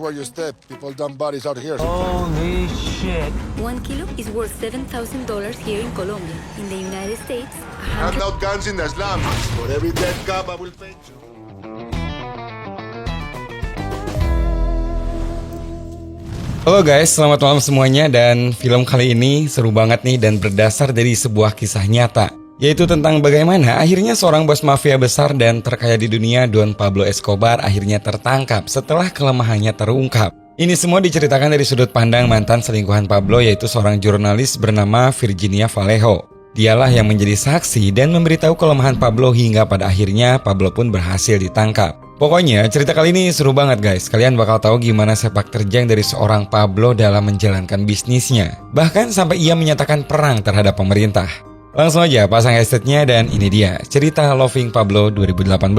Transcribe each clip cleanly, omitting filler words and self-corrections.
Where you step, people dump bodies out here. Holy shit. 1 kilo is worth $7,000 here in Colombia. In the United States, Hand out guns in the slums. For every dead cop, I will paint you. Halo guys, selamat malam semuanya, dan film kali ini seru banget nih dan berdasar dari sebuah kisah nyata, yaitu tentang bagaimana akhirnya seorang bos mafia besar dan terkaya di dunia, Don Pablo Escobar, akhirnya tertangkap setelah kelemahannya terungkap. Ini semua diceritakan dari sudut pandang mantan selingkuhan Pablo, yaitu seorang jurnalis bernama Virginia Vallejo. Dialah yang menjadi saksi dan memberitahu kelemahan Pablo hingga pada akhirnya Pablo pun berhasil ditangkap. Pokoknya cerita kali ini seru banget guys. Kalian bakal tahu gimana sepak terjang dari seorang Pablo dalam menjalankan bisnisnya, bahkan sampai ia menyatakan perang terhadap pemerintah. Langsung aja pasang headsetnya dan ini dia cerita Loving Pablo 2018.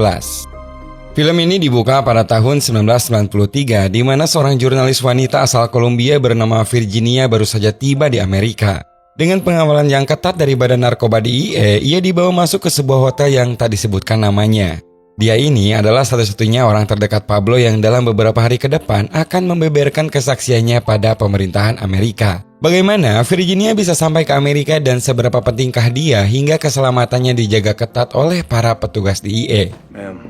Film ini dibuka pada tahun 1993 di mana seorang jurnalis wanita asal Kolombia bernama Virginia baru saja tiba di Amerika. Dengan pengawalan yang ketat dari Badan Narkoba DIE, ia dibawa masuk ke sebuah hotel yang tak disebutkan namanya. Dia ini adalah satu-satunya orang terdekat Pablo yang dalam beberapa hari ke depan akan membeberkan kesaksiannya pada pemerintahan Amerika. Bagaimana Virginia bisa sampai ke Amerika dan seberapa pentingkah dia hingga keselamatannya dijaga ketat oleh para petugas DIE. Ma'am,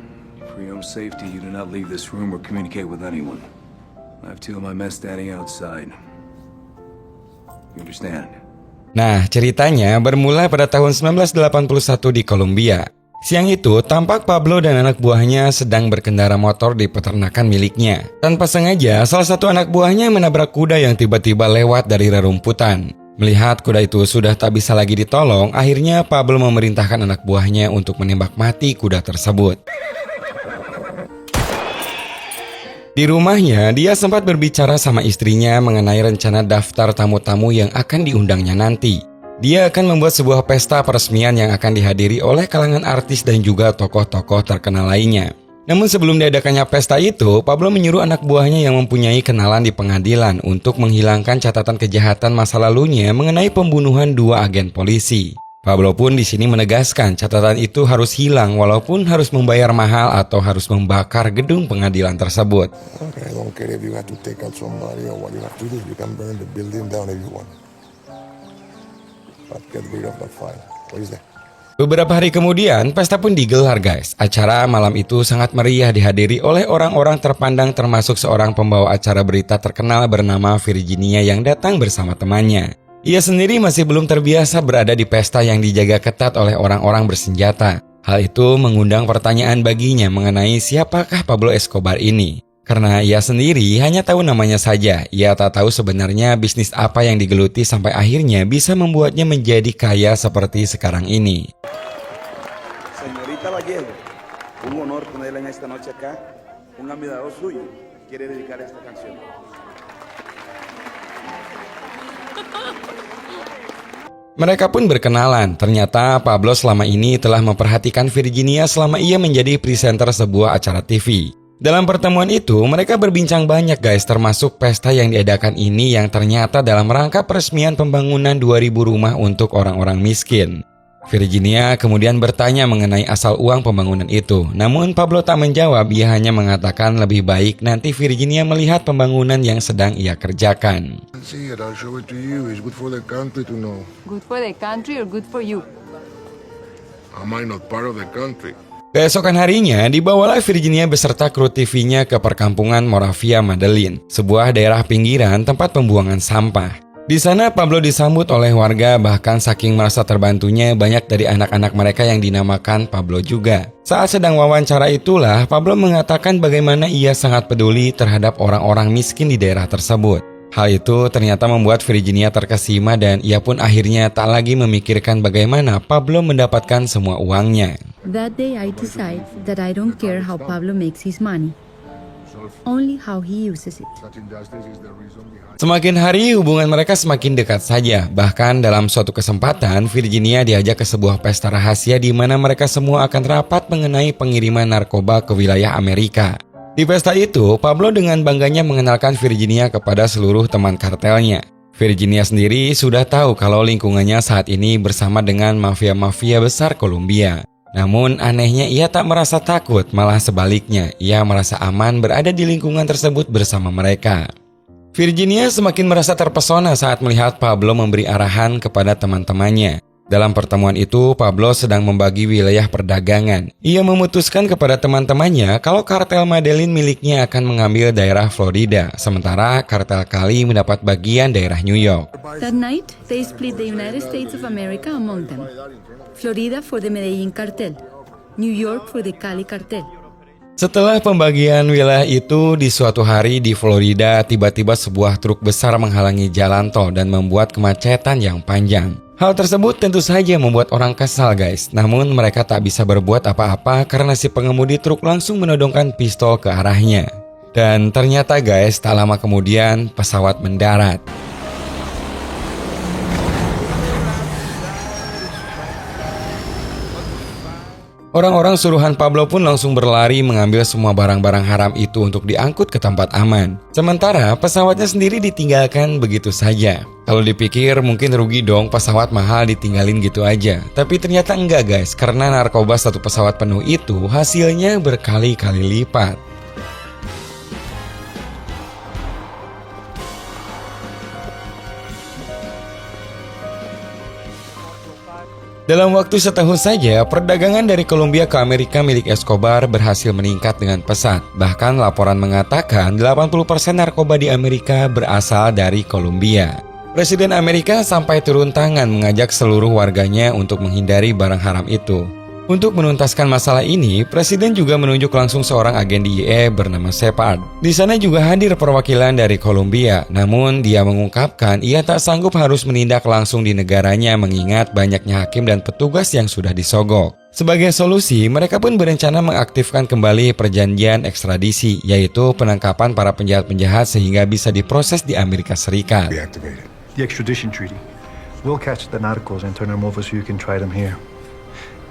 for your own safety, you do not leave this room or communicate with anyone. I have two of my men standing outside. You understand? Nah, ceritanya bermula pada tahun 1981 di Kolombia. Siang itu, tampak Pablo dan anak buahnya sedang berkendara motor di peternakan miliknya. Tanpa sengaja, salah satu anak buahnya menabrak kuda yang tiba-tiba lewat dari rerumputan. Melihat kuda itu sudah tak bisa lagi ditolong, akhirnya Pablo memerintahkan anak buahnya untuk menembak mati kuda tersebut. Di rumahnya, dia sempat berbicara sama istrinya mengenai rencana daftar tamu-tamu yang akan diundangnya nanti. Dia akan membuat sebuah pesta peresmian yang akan dihadiri oleh kalangan artis dan juga tokoh-tokoh terkenal lainnya. Namun sebelum diadakannya pesta itu, Pablo menyuruh anak buahnya yang mempunyai kenalan di pengadilan untuk menghilangkan catatan kejahatan masa lalunya mengenai pembunuhan 2 agen polisi. Pablo pun di sini menegaskan catatan itu harus hilang walaupun harus membayar mahal atau harus membakar gedung pengadilan tersebut. I don't care if you have to take out somebody or what you have to do. You can burn the building down if you want. But get rid of that file. What is that? Beberapa hari kemudian, pesta pun digelar guys. Acara malam itu sangat meriah dihadiri oleh orang-orang terpandang termasuk seorang pembawa acara berita terkenal bernama Virginia yang datang bersama temannya. Ia sendiri masih belum terbiasa berada di pesta yang dijaga ketat oleh orang-orang bersenjata. Hal itu mengundang pertanyaan baginya mengenai siapakah Pablo Escobar ini. Karena ia sendiri hanya tahu namanya saja, ia tak tahu sebenarnya bisnis apa yang digeluti sampai akhirnya bisa membuatnya menjadi kaya seperti sekarang ini. Señorita Vallejo, un honor tenerla en esta noche acá. Un admirador suyo quiere dedicar esta canción. Mereka pun berkenalan. Ternyata Pablo selama ini telah memperhatikan Virginia selama ia menjadi presenter sebuah acara TV. Dalam pertemuan itu, mereka berbincang banyak guys, termasuk pesta yang diadakan ini yang ternyata dalam rangka peresmian pembangunan 2000 rumah untuk orang-orang miskin. Virginia kemudian bertanya mengenai asal uang pembangunan itu. Namun Pablo tak menjawab, ia hanya mengatakan lebih baik nanti Virginia melihat pembangunan yang sedang ia kerjakan. See it, I'll show it to you. It's good for the country to know. Good for the country or good for you? Am I not part of the country? Keesokan harinya, dibawalah Virginia beserta kru TV-nya ke perkampungan Moravia Madeline, sebuah daerah pinggiran tempat pembuangan sampah. Di sana Pablo disambut oleh warga, bahkan saking merasa terbantunya banyak dari anak-anak mereka yang dinamakan Pablo juga. Saat sedang wawancara itulah, Pablo mengatakan bagaimana ia sangat peduli terhadap orang-orang miskin di daerah tersebut. Hal itu ternyata membuat Virginia terkesima dan ia pun akhirnya tak lagi memikirkan bagaimana Pablo mendapatkan semua uangnya. that day I decide that I don't care how Pablo makes his money, only how he uses it. Such injustice is the reason behind. Semakin hari hubungan mereka semakin dekat saja. Bahkan dalam suatu kesempatan, Virginia diajak ke sebuah pesta rahasia di mana mereka semua akan rapat mengenai pengiriman narkoba ke wilayah Amerika. Di pesta itu, Pablo dengan bangganya mengenalkan Virginia kepada seluruh teman kartelnya. Virginia sendiri sudah tahu kalau lingkungannya saat ini bersama dengan mafia-mafia besar Kolombia. Namun anehnya ia tak merasa takut, malah sebaliknya, ia merasa aman berada di lingkungan tersebut bersama mereka. Virginia semakin merasa terpesona saat melihat Pablo memberi arahan kepada teman-temannya. Dalam pertemuan itu, Pablo sedang membagi wilayah perdagangan. Ia memutuskan kepada teman-temannya kalau kartel Medellin miliknya akan mengambil daerah Florida, sementara kartel Cali mendapat bagian daerah New York. That night, they split the United States of America among them. Florida for the Medellin cartel, New York for the Cali cartel. Setelah pembagian wilayah itu, di suatu hari di Florida, tiba-tiba sebuah truk besar menghalangi jalan tol dan membuat kemacetan yang panjang. Hal tersebut tentu saja membuat orang kesal guys, namun mereka tak bisa berbuat apa-apa karena si pengemudi truk langsung menodongkan pistol ke arahnya. Dan ternyata guys, tak lama kemudian pesawat mendarat. Orang-orang suruhan Pablo pun langsung berlari mengambil semua barang-barang haram itu untuk diangkut ke tempat aman. Sementara pesawatnya sendiri ditinggalkan begitu saja. Kalau dipikir mungkin rugi dong pesawat mahal ditinggalin gitu aja. Tapi ternyata enggak guys, karena narkoba satu pesawat penuh itu hasilnya berkali-kali lipat. Dalam waktu setahun saja, perdagangan dari Kolombia ke Amerika milik Escobar berhasil meningkat dengan pesat. Bahkan laporan mengatakan 80% narkoba di Amerika berasal dari Kolombia. Presiden Amerika sampai turun tangan mengajak seluruh warganya untuk menghindari barang haram itu. Untuk menuntaskan masalah ini, Presiden juga menunjuk langsung seorang agen DEA bernama Shepard. Di sana juga hadir perwakilan dari Kolombia, namun dia mengungkapkan ia tak sanggup harus menindak langsung di negaranya mengingat banyaknya hakim dan petugas yang sudah disogok. Sebagai solusi, mereka pun berencana mengaktifkan kembali perjanjian ekstradisi, yaitu penangkapan para penjahat-penjahat sehingga bisa diproses di Amerika Serikat. The extradition treaty. We'll catch the narcos and turn them over so you can try them here.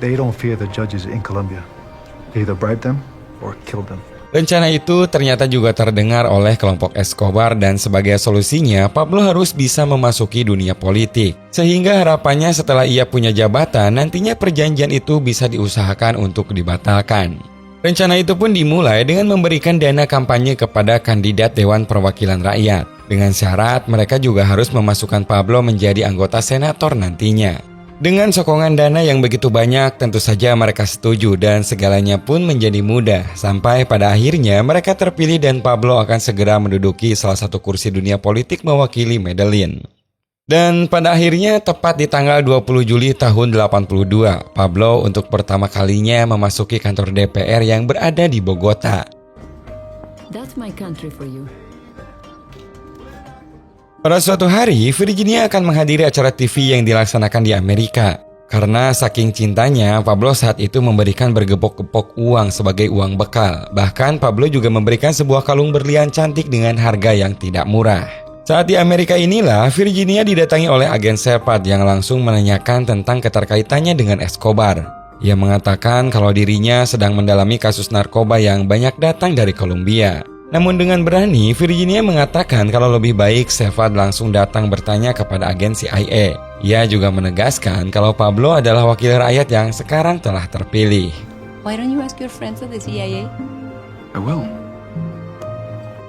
They don't fear the judges in Colombia. They either bribe them or kill them. Rencana itu ternyata juga terdengar oleh kelompok Escobar dan sebagai solusinya Pablo harus bisa memasuki dunia politik. Sehingga harapannya setelah ia punya jabatan nantinya perjanjian itu bisa diusahakan untuk dibatalkan. Rencana itu pun dimulai dengan memberikan dana kampanye kepada kandidat Dewan Perwakilan Rakyat. Dengan syarat mereka juga harus memasukkan Pablo menjadi anggota senator nantinya. Dengan sokongan dana yang begitu banyak, tentu saja mereka setuju dan segalanya pun menjadi mudah. Sampai pada akhirnya mereka terpilih dan Pablo akan segera menduduki salah satu kursi dunia politik mewakili Medellin. Dan pada akhirnya tepat di tanggal 20 Juli tahun 82, Pablo untuk pertama kalinya memasuki kantor DPR yang berada di Bogota. That's my country for you. Pada suatu hari, Virginia akan menghadiri acara TV yang dilaksanakan di Amerika. Karena saking cintanya, Pablo saat itu memberikan bergepok-gepok uang sebagai uang bekal. Bahkan Pablo juga memberikan sebuah kalung berlian cantik dengan harga yang tidak murah. Saat di Amerika inilah, Virginia didatangi oleh agen Shepard yang langsung menanyakan tentang keterkaitannya dengan Escobar. Ia mengatakan kalau dirinya sedang mendalami kasus narkoba yang banyak datang dari Kolombia. Namun dengan berani, Virginia mengatakan kalau lebih baik Shepard langsung datang bertanya kepada agen CIA. Ia juga menegaskan kalau Pablo adalah wakil rakyat yang sekarang telah terpilih. Why don't you ask your friends at the CIA? I will.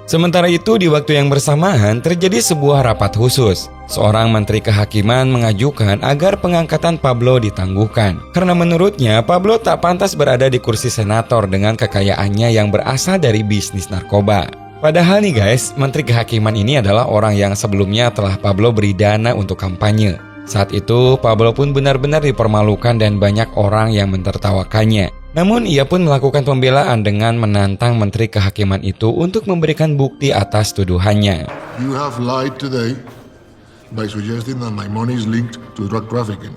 Sementara itu di waktu yang bersamaan terjadi sebuah rapat khusus. Seorang menteri kehakiman mengajukan agar pengangkatan Pablo ditangguhkan. Karena menurutnya Pablo tak pantas berada di kursi senator dengan kekayaannya yang berasal dari bisnis narkoba. Padahal nih guys, menteri kehakiman ini adalah orang yang sebelumnya telah Pablo beri dana untuk kampanye. Saat itu Pablo pun benar-benar dipermalukan dan banyak orang yang mentertawakannya. Namun ia pun melakukan pembelaan dengan menantang menteri kehakiman itu untuk memberikan bukti atas tuduhannya. You have lied today by suggesting that my money is linked to drug trafficking.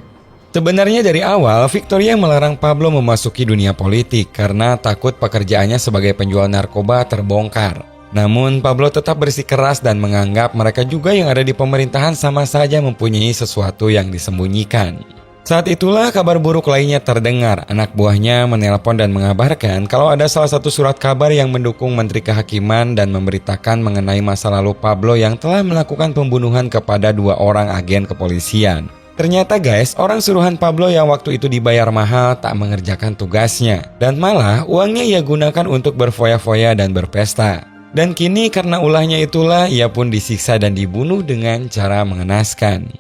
Sebenarnya dari awal, Victoria melarang Pablo memasuki dunia politik karena takut pekerjaannya sebagai penjual narkoba terbongkar. Namun Pablo tetap bersikeras dan menganggap mereka juga yang ada di pemerintahan sama saja mempunyai sesuatu yang disembunyikan. Saat itulah kabar buruk lainnya terdengar. Anak buahnya menelpon dan mengabarkan kalau ada salah satu surat kabar yang mendukung Menteri Kehakiman dan memberitakan mengenai masa lalu Pablo yang telah melakukan pembunuhan kepada 2 orang agen kepolisian. Ternyata guys, orang suruhan Pablo yang waktu itu dibayar mahal tak mengerjakan tugasnya. Dan malah uangnya ia gunakan untuk berfoya-foya dan berpesta. Dan kini karena ulahnya itulah ia pun disiksa dan dibunuh dengan cara mengenaskan.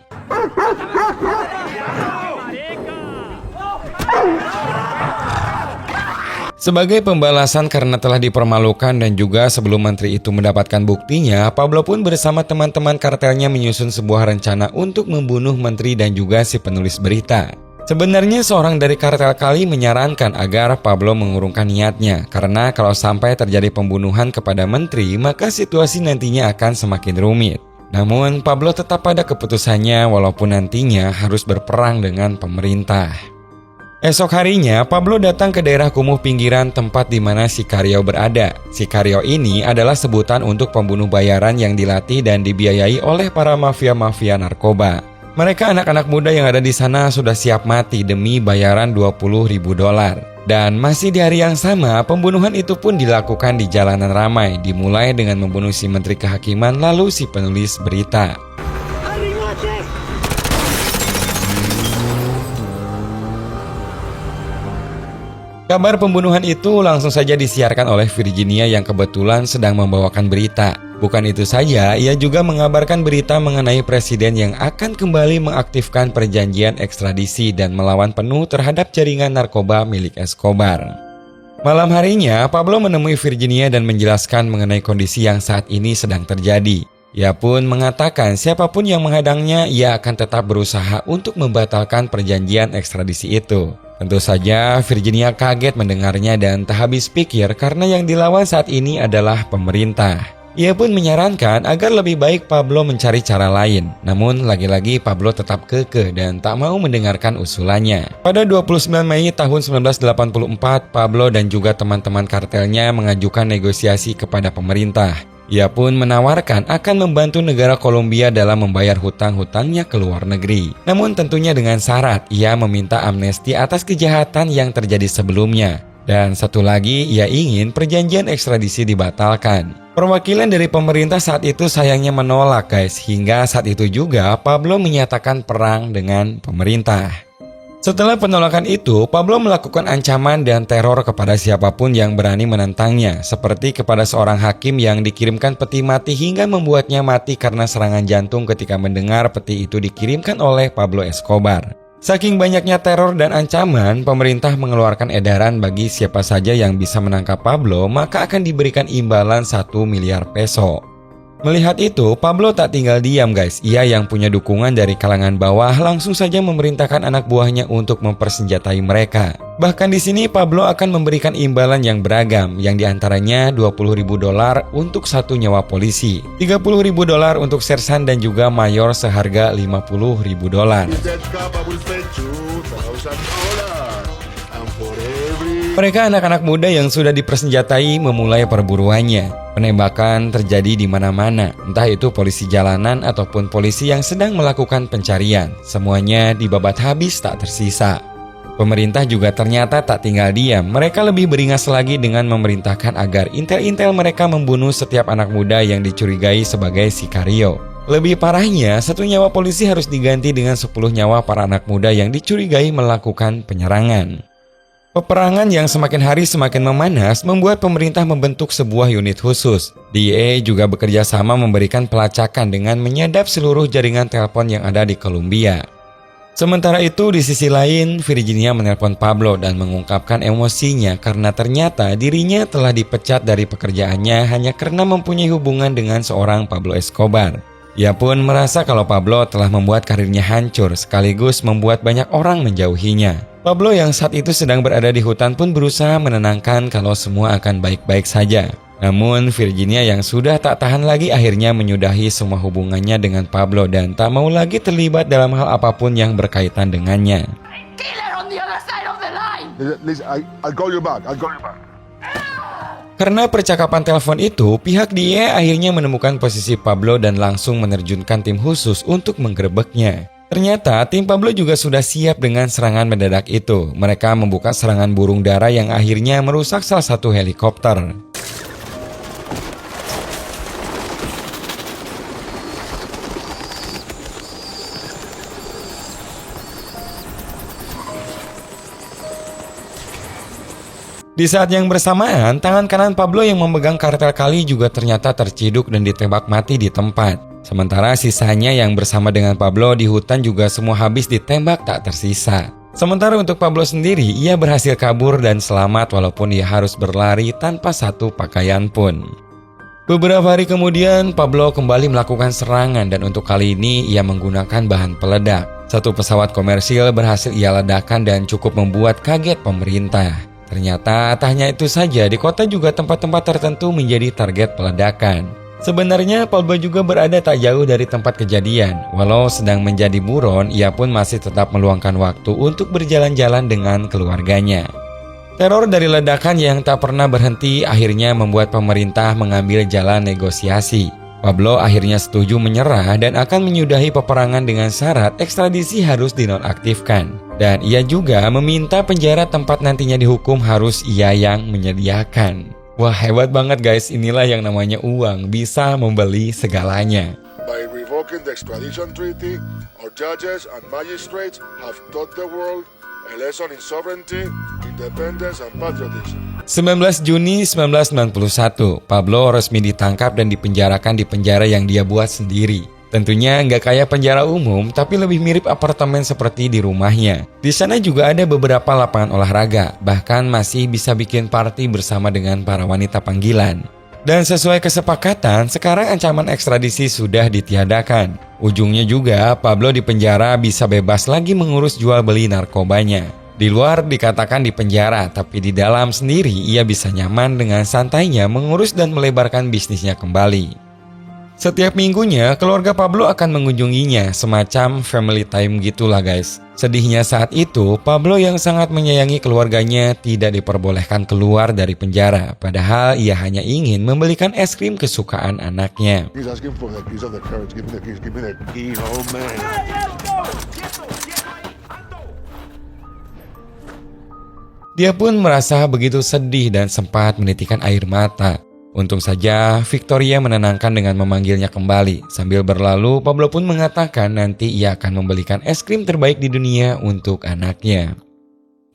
Sebagai pembalasan karena telah dipermalukan dan juga sebelum menteri itu mendapatkan buktinya, Pablo pun bersama teman-teman kartelnya menyusun sebuah rencana untuk membunuh menteri dan juga si penulis berita. Sebenarnya seorang dari kartel Kali menyarankan agar Pablo mengurungkan niatnya, karena kalau sampai terjadi pembunuhan kepada menteri, maka situasi nantinya akan semakin rumit. Namun Pablo tetap pada keputusannya walaupun nantinya harus berperang dengan pemerintah. Esok harinya, Pablo datang ke daerah kumuh pinggiran tempat di mana Sicario berada. Sicario ini adalah sebutan untuk pembunuh bayaran yang dilatih dan dibiayai oleh para mafia-mafia narkoba. Mereka anak-anak muda yang ada di sana sudah siap mati demi bayaran $20.000. Dan masih di hari yang sama, pembunuhan itu pun dilakukan di jalanan ramai, dimulai dengan membunuh si menteri kehakiman lalu si penulis berita. Kabar pembunuhan itu langsung saja disiarkan oleh Virginia yang kebetulan sedang membawakan berita. Bukan itu saja, ia juga mengabarkan berita mengenai presiden yang akan kembali mengaktifkan perjanjian ekstradisi dan melawan penuh terhadap jaringan narkoba milik Escobar. Malam harinya, Pablo menemui Virginia dan menjelaskan mengenai kondisi yang saat ini sedang terjadi. Ia pun mengatakan siapapun yang menghadangnya, ia akan tetap berusaha untuk membatalkan perjanjian ekstradisi itu. Tentu saja Virginia kaget mendengarnya dan tak habis pikir karena yang dilawan saat ini adalah pemerintah. Ia pun menyarankan agar lebih baik Pablo mencari cara lain. Namun lagi-lagi Pablo tetap kekeh dan tak mau mendengarkan usulannya. Pada 29 Mei tahun 1984, Pablo dan juga teman-teman kartelnya mengajukan negosiasi kepada pemerintah. Ia pun menawarkan akan membantu negara Kolombia dalam membayar hutang-hutangnya ke luar negeri. Namun tentunya dengan syarat ia meminta amnesti atas kejahatan yang terjadi sebelumnya. Dan satu lagi, ia ingin perjanjian ekstradisi dibatalkan. Perwakilan dari pemerintah saat itu sayangnya menolak guys. Hingga saat itu juga Pablo menyatakan perang dengan pemerintah. Setelah penolakan itu, Pablo melakukan ancaman dan teror kepada siapapun yang berani menentangnya, seperti kepada seorang hakim yang dikirimkan peti mati hingga membuatnya mati karena serangan jantung ketika mendengar peti itu dikirimkan oleh Pablo Escobar. Saking banyaknya teror dan ancaman, pemerintah mengeluarkan edaran bagi siapa saja yang bisa menangkap Pablo, maka akan diberikan imbalan 1 miliar peso. Melihat itu, Pablo tak tinggal diam guys. Ia yang punya dukungan dari kalangan bawah langsung saja memerintahkan anak buahnya untuk mempersenjatai mereka. Bahkan di sini Pablo akan memberikan imbalan yang beragam, yang diantaranya $20.000 untuk 1 nyawa polisi, $30.000 untuk sersan dan juga mayor seharga $50.000. Mereka anak-anak muda yang sudah dipersenjatai memulai perburuannya. Penembakan terjadi di mana-mana, entah itu polisi jalanan ataupun polisi yang sedang melakukan pencarian. Semuanya dibabat habis tak tersisa. Pemerintah juga ternyata tak tinggal diam. Mereka lebih beringas lagi dengan memerintahkan agar intel-intel mereka membunuh setiap anak muda yang dicurigai sebagai sicario. Lebih parahnya, 1 nyawa polisi harus diganti dengan 10 nyawa para anak muda yang dicurigai melakukan penyerangan. Peperangan yang semakin hari semakin memanas membuat pemerintah membentuk sebuah unit khusus. DEA juga bekerja sama memberikan pelacakan dengan menyadap seluruh jaringan telepon yang ada di Kolombia. Sementara itu, di sisi lain, Virginia menelpon Pablo dan mengungkapkan emosinya karena ternyata dirinya telah dipecat dari pekerjaannya hanya karena mempunyai hubungan dengan seorang Pablo Escobar. Ia pun merasa kalau Pablo telah membuat karirnya hancur sekaligus membuat banyak orang menjauhinya. Pablo yang saat itu sedang berada di hutan pun berusaha menenangkan kalau semua akan baik-baik saja. Namun Virginia yang sudah tak tahan lagi akhirnya menyudahi semua hubungannya dengan Pablo dan tak mau lagi terlibat dalam hal apapun yang berkaitan dengannya. Karena percakapan telepon itu, pihak DEA akhirnya menemukan posisi Pablo dan langsung menerjunkan tim khusus untuk menggerebeknya. Ternyata tim Pablo juga sudah siap dengan serangan mendadak itu. Mereka membuka serangan burung dara yang akhirnya merusak salah satu helikopter. Di saat yang bersamaan, tangan kanan Pablo yang memegang kartel Kali juga ternyata terciduk dan ditembak mati di tempat. Sementara sisanya yang bersama dengan Pablo di hutan juga semua habis ditembak tak tersisa. Sementara untuk Pablo sendiri, ia berhasil kabur dan selamat walaupun ia harus berlari tanpa satu pakaian pun. Beberapa hari kemudian, Pablo kembali melakukan serangan dan untuk kali ini ia menggunakan bahan peledak. Satu pesawat komersil berhasil ia ledakan dan cukup membuat kaget pemerintah. Ternyata tak hanya itu saja, di kota juga tempat-tempat tertentu menjadi target peledakan. Sebenarnya Pablo juga berada tak jauh dari tempat kejadian. Walau sedang menjadi buron, ia pun masih tetap meluangkan waktu untuk berjalan-jalan dengan keluarganya. Teror dari ledakan yang tak pernah berhenti akhirnya membuat pemerintah mengambil jalan negosiasi. Pablo akhirnya setuju menyerah dan akan menyudahi peperangan dengan syarat ekstradisi harus dinonaktifkan. Dan ia juga meminta penjara tempat nantinya dihukum harus ia yang menyediakan. Wah, hebat banget guys, inilah yang namanya uang, bisa membeli segalanya. By revoking the extradition treaty, our judges and magistrates have taught the world a lesson in sovereignty, independence, and patriotism. 19 Juni 1991, Pablo resmi ditangkap dan dipenjarakan di penjara yang dia buat sendiri. Tentunya nggak kayak penjara umum, tapi lebih mirip apartemen seperti di rumahnya. Di sana juga ada beberapa lapangan olahraga, bahkan masih bisa bikin party bersama dengan para wanita panggilan. Dan sesuai kesepakatan, sekarang ancaman ekstradisi sudah ditiadakan. Ujungnya juga, Pablo di penjara bisa bebas lagi mengurus jual beli narkobanya. Di luar dikatakan di penjara, tapi di dalam sendiri ia bisa nyaman dengan santainya mengurus dan melebarkan bisnisnya kembali. Setiap minggunya, keluarga Pablo akan mengunjunginya, semacam family time gitulah guys. Sedihnya saat itu, Pablo yang sangat menyayangi keluarganya tidak diperbolehkan keluar dari penjara, padahal ia hanya ingin membelikan es krim kesukaan anaknya. He's asking for the keys of the carriage. Give me the keys. Give me the keys, old man. Dia pun merasa begitu sedih dan sempat menitikkan air mata. Untung saja Victoria menenangkan dengan memanggilnya kembali. Sambil berlalu, Pablo pun mengatakan nanti ia akan membelikan es krim terbaik di dunia untuk anaknya.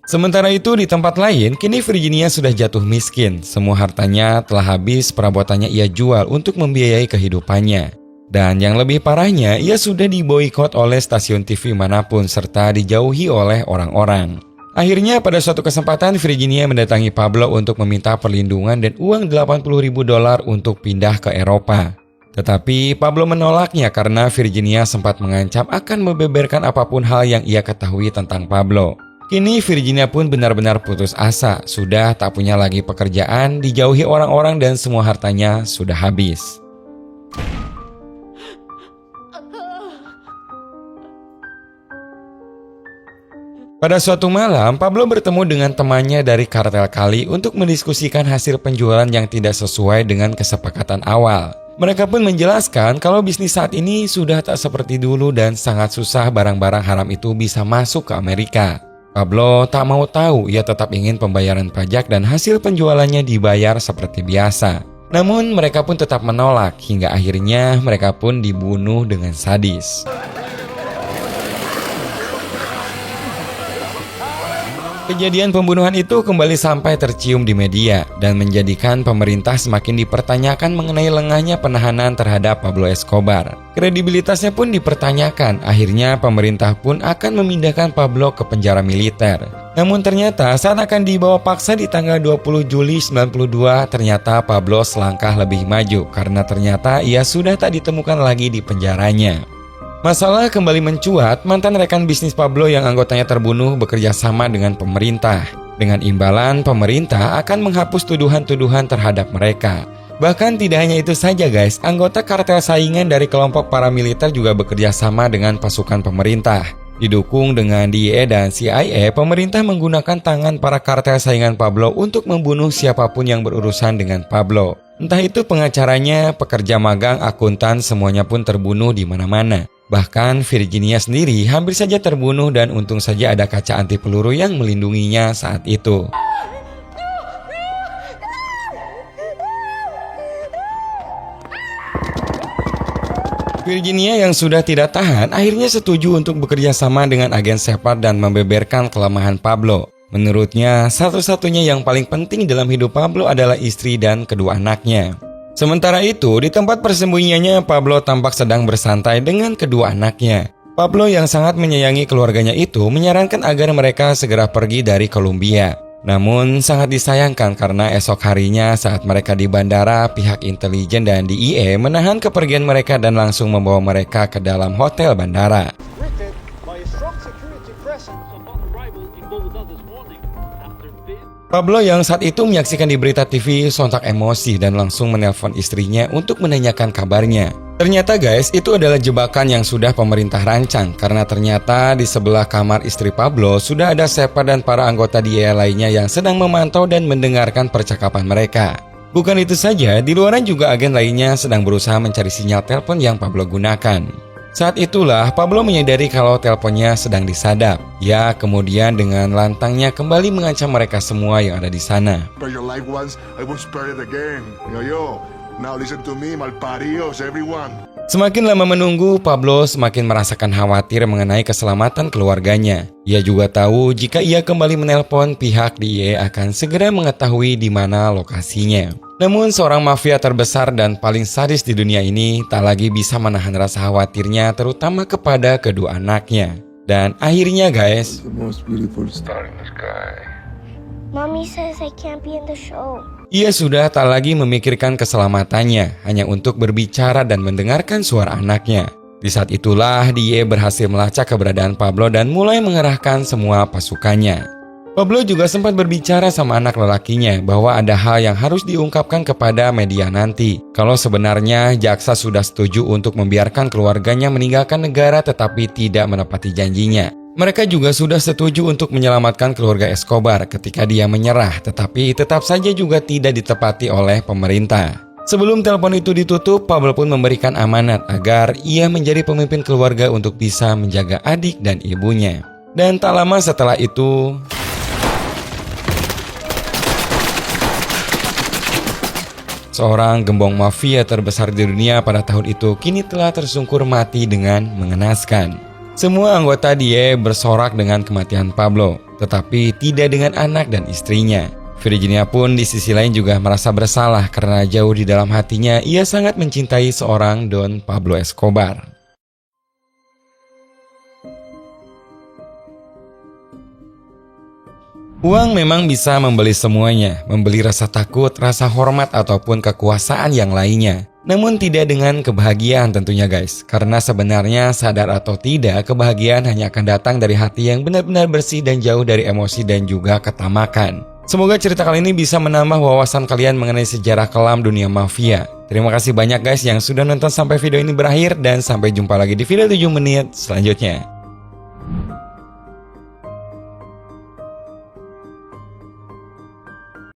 Sementara itu di tempat lain, kini Virginia sudah jatuh miskin. Semua hartanya telah habis, perabotannya ia jual untuk membiayai kehidupannya. Dan yang lebih parahnya, ia sudah diboikot oleh stasiun TV manapun serta dijauhi oleh orang-orang. Akhirnya pada suatu kesempatan Virginia mendatangi Pablo untuk meminta perlindungan dan uang $80.000 untuk pindah ke Eropa. Tetapi Pablo menolaknya karena Virginia sempat mengancam akan membeberkan apapun hal yang ia ketahui tentang Pablo. Kini Virginia pun benar-benar putus asa, sudah tak punya lagi pekerjaan, dijauhi orang-orang dan semua hartanya sudah habis. Pada suatu malam, Pablo bertemu dengan temannya dari kartel Kali untuk mendiskusikan hasil penjualan yang tidak sesuai dengan kesepakatan awal. Mereka pun menjelaskan kalau bisnis saat ini sudah tak seperti dulu dan sangat susah barang-barang haram itu bisa masuk ke Amerika. Pablo tak mau tahu, ia tetap ingin pembayaran pajak dan hasil penjualannya dibayar seperti biasa. Namun mereka pun tetap menolak, hingga akhirnya mereka pun dibunuh dengan sadis. Kejadian pembunuhan itu kembali sampai tercium di media dan menjadikan pemerintah semakin dipertanyakan mengenai lengahnya penahanan terhadap Pablo Escobar. Kredibilitasnya pun dipertanyakan, akhirnya pemerintah pun akan memindahkan Pablo ke penjara militer. Namun ternyata saat akan dibawa paksa di tanggal 20 Juli 92, ternyata Pablo selangkah lebih maju karena ternyata ia sudah tak ditemukan lagi di penjaranya. Masalah kembali mencuat, mantan rekan bisnis Pablo yang anggotanya terbunuh bekerja sama dengan pemerintah. Dengan imbalan, pemerintah akan menghapus tuduhan-tuduhan terhadap mereka. Bahkan tidak hanya itu saja guys, anggota kartel saingan dari kelompok paramiliter juga bekerja sama dengan pasukan pemerintah. Didukung dengan DIA dan CIA, pemerintah menggunakan tangan para kartel saingan Pablo untuk membunuh siapapun yang berurusan dengan Pablo. Entah itu pengacaranya, pekerja magang, akuntan, semuanya pun terbunuh di mana-mana. Bahkan Virginia sendiri hampir saja terbunuh dan untung saja ada kaca anti peluru yang melindunginya saat itu. Virginia yang sudah tidak tahan akhirnya setuju untuk bekerja sama dengan agen Shepard dan membeberkan kelemahan Pablo. Menurutnya, satu-satunya yang paling penting dalam hidup Pablo adalah istri dan kedua anaknya. Sementara itu, di tempat persembunyiannya, Pablo tampak sedang bersantai dengan kedua anaknya. Pablo yang sangat menyayangi keluarganya itu menyarankan agar mereka segera pergi dari Colombia. Namun, sangat disayangkan karena esok harinya saat mereka di bandara, pihak intelijen dan DEA menahan kepergian mereka dan langsung membawa mereka ke dalam hotel bandara. Pablo yang saat itu menyaksikan di berita TV sontak emosi dan langsung menelpon istrinya untuk menanyakan kabarnya. Ternyata guys, itu adalah jebakan yang sudah pemerintah rancang karena ternyata di sebelah kamar istri Pablo sudah ada Shepard dan para anggota DEA lainnya yang sedang memantau dan mendengarkan percakapan mereka. Bukan itu saja, di luaran juga agen lainnya sedang berusaha mencari sinyal telepon yang Pablo gunakan. Saat itulah Pablo menyadari kalau teleponnya sedang disadap. Ya, kemudian dengan lantangnya kembali mengancam mereka semua yang ada di sana. Spare your life once, I won't spare it again. Yo, now listen to me, malparios, everyone. Semakin lama menunggu, Pablo semakin merasakan khawatir mengenai keselamatan keluarganya. Ia juga tahu jika ia kembali menelpon, pihak DEA akan segera mengetahui di mana lokasinya. Namun seorang mafia terbesar dan paling sadis di dunia ini tak lagi bisa menahan rasa khawatirnya terutama kepada kedua anaknya. Dan akhirnya guys, Mommy says I can't be in the show. ia sudah tak lagi memikirkan keselamatannya, hanya untuk berbicara dan mendengarkan suara anaknya. Di saat itulah DEA berhasil melacak keberadaan Pablo dan mulai mengerahkan semua pasukannya. Pablo juga sempat berbicara sama anak lelakinya bahwa ada hal yang harus diungkapkan kepada media nanti. Kalau sebenarnya jaksa sudah setuju untuk membiarkan keluarganya meninggalkan negara tetapi tidak menepati janjinya. Mereka juga sudah setuju untuk menyelamatkan keluarga Escobar ketika dia menyerah, tetapi tetap saja juga tidak ditepati oleh pemerintah. Sebelum telepon itu ditutup, Pablo pun memberikan amanat agar ia menjadi pemimpin keluarga untuk bisa menjaga adik dan ibunya. Dan tak lama setelah itu, seorang gembong mafia terbesar di dunia pada tahun itu kini telah tersungkur mati dengan mengenaskan. Semua anggota DEA bersorak dengan kematian Pablo, tetapi tidak dengan anak dan istrinya. Virginia pun di sisi lain juga merasa bersalah karena jauh di dalam hatinya ia sangat mencintai seorang Don Pablo Escobar. Uang memang bisa membeli semuanya, membeli rasa takut, rasa hormat, ataupun kekuasaan yang lainnya. Namun tidak dengan kebahagiaan tentunya guys, karena sebenarnya sadar atau tidak, kebahagiaan hanya akan datang dari hati yang benar-benar bersih dan jauh dari emosi dan juga ketamakan. Semoga cerita kali ini bisa menambah wawasan kalian mengenai sejarah kelam dunia mafia. Terima kasih banyak guys yang sudah nonton sampai video ini berakhir dan sampai jumpa lagi di video 7 menit selanjutnya.